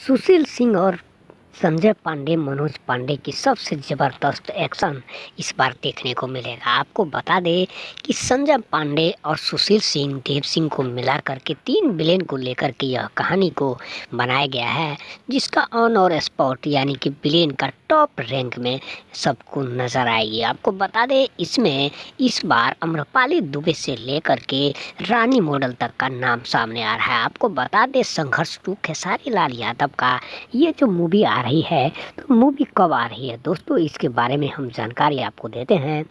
सुशील सिंह और संजय पांडे, मनोज पांडे की सबसे ज़बरदस्त एक्शन इस बार देखने को मिलेगा। आपको बता दें कि संजय पांडे और सुशील सिंह, देव सिंह को मिला करके 3 विलेन को लेकर के यह कहानी को बनाया गया है, जिसका ऑन और स्पॉट यानी कि विलेन का टॉप रैंक में सबको नज़र आएगी। आपको बता दें इसमें इस बार अम्रपाली दुबे से लेकर के रानी मॉडल तक का नाम सामने आ रहा है। आपको बता दें संघर्ष 2 खेसारी लाल यादव का ये जो मूवी आ रही है, तो मूवी कब आ रही है दोस्तों, इसके बारे में हम जानकारी आपको देते हैं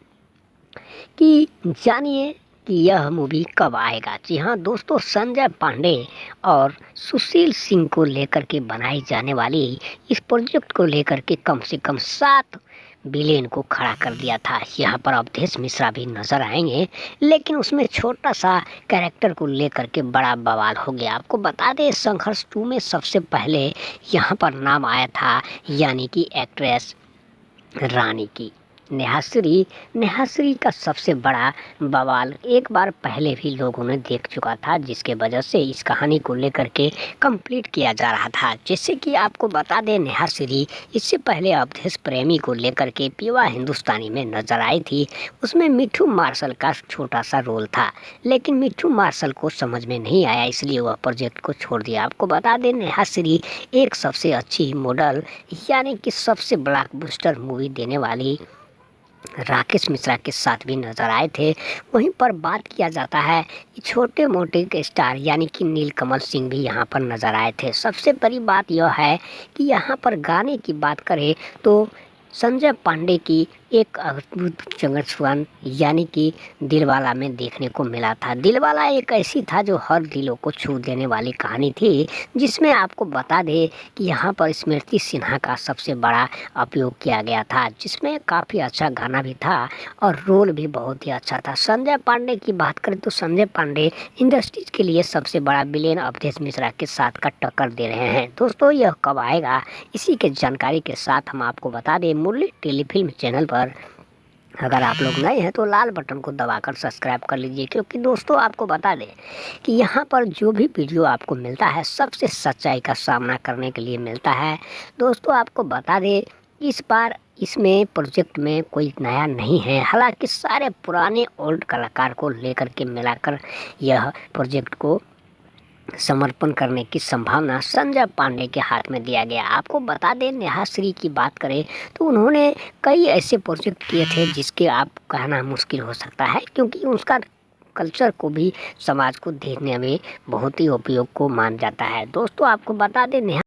कि जानिए कि यह मूवी कब आएगा। जी हाँ दोस्तों, संजय पांडे और सुशील सिंह को लेकर के बनाई जाने वाली इस प्रोजेक्ट को लेकर के कम से कम 7 विलेन को खड़ा कर दिया था। यहाँ पर अवधेश मिश्रा भी नजर आएंगे, लेकिन उसमें छोटा सा कैरेक्टर को लेकर के बड़ा बवाल हो गया। आपको बता दें संघर्ष 2 में सबसे पहले यहाँ पर नाम आया था, यानी कि एक्ट्रेस रानी की, नेहाश्री का सबसे बड़ा बवाल एक बार पहले भी लोगों ने देख चुका था, जिसके वजह से इस कहानी को लेकर के कंप्लीट किया जा रहा था। जैसे कि आपको बता दें नेहाश्री इससे पहले अवधेश प्रेमी को लेकर के पीवा हिंदुस्तानी में नजर आई थी। उसमें मिठू मार्शल का छोटा सा रोल था, लेकिन मिठू मार्शल को समझ में नहीं आया, इसलिए वह प्रोजेक्ट को छोड़ दिया। आपको बता दें नेहाश्री एक सबसे अच्छी मॉडल यानी कि सबसे ब्लॉकबस्टर मूवी देने वाली राकेश मिश्रा के साथ भी नजर आए थे। वहीं पर बात किया जाता है कि छोटे मोटे के स्टार यानी कि नीलकमल सिंह भी यहाँ पर नजर आए थे। सबसे बड़ी बात यह है कि यहाँ पर गाने की बात करें तो संजय पांडे की एक अद्भुत जंगल यानी कि दिलवाला में देखने को मिला था। दिलवाला एक ऐसी था जो हर दिलों को छू देने वाली कहानी थी, जिसमें आपको बता दें कि यहाँ पर स्मृति सिन्हा का सबसे बड़ा उपयोग किया गया था, जिसमें काफ़ी अच्छा गाना भी था और रोल भी बहुत ही अच्छा था। संजय पांडे की बात करें तो संजय पांडे इंडस्ट्रीज के लिए सबसे बड़ा विलेन अवधेश मिश्रा के साथ का टक्कर दे रहे हैं। दोस्तों यह कब आएगा, इसी के जानकारी के साथ हम आपको बता दें मुरली टेलीफिल्म चैनल पर अगर आप लोग नए हैं तो लाल बटन को दबाकर सब्सक्राइब कर लीजिए, क्योंकि दोस्तों आपको बता दें कि यहाँ पर जो भी वीडियो आपको मिलता है सबसे सच्चाई का सामना करने के लिए मिलता है। दोस्तों आपको बता दें इस बार इसमें प्रोजेक्ट में कोई नया नहीं है, हालांकि सारे पुराने ओल्ड कलाकार को लेकर के मिलाकर यह प्रोजेक्ट को समर्पण करने की संभावना संजय पांडे के हाथ में दिया गया। आपको बता दें नेहाश्री की बात करें तो उन्होंने कई ऐसे प्रोजेक्ट किए थे जिसके आप कहना मुश्किल हो सकता है, क्योंकि उसका कल्चर को भी समाज को देखने में बहुत ही उपयोग को मान जाता है। दोस्तों आपको बता दें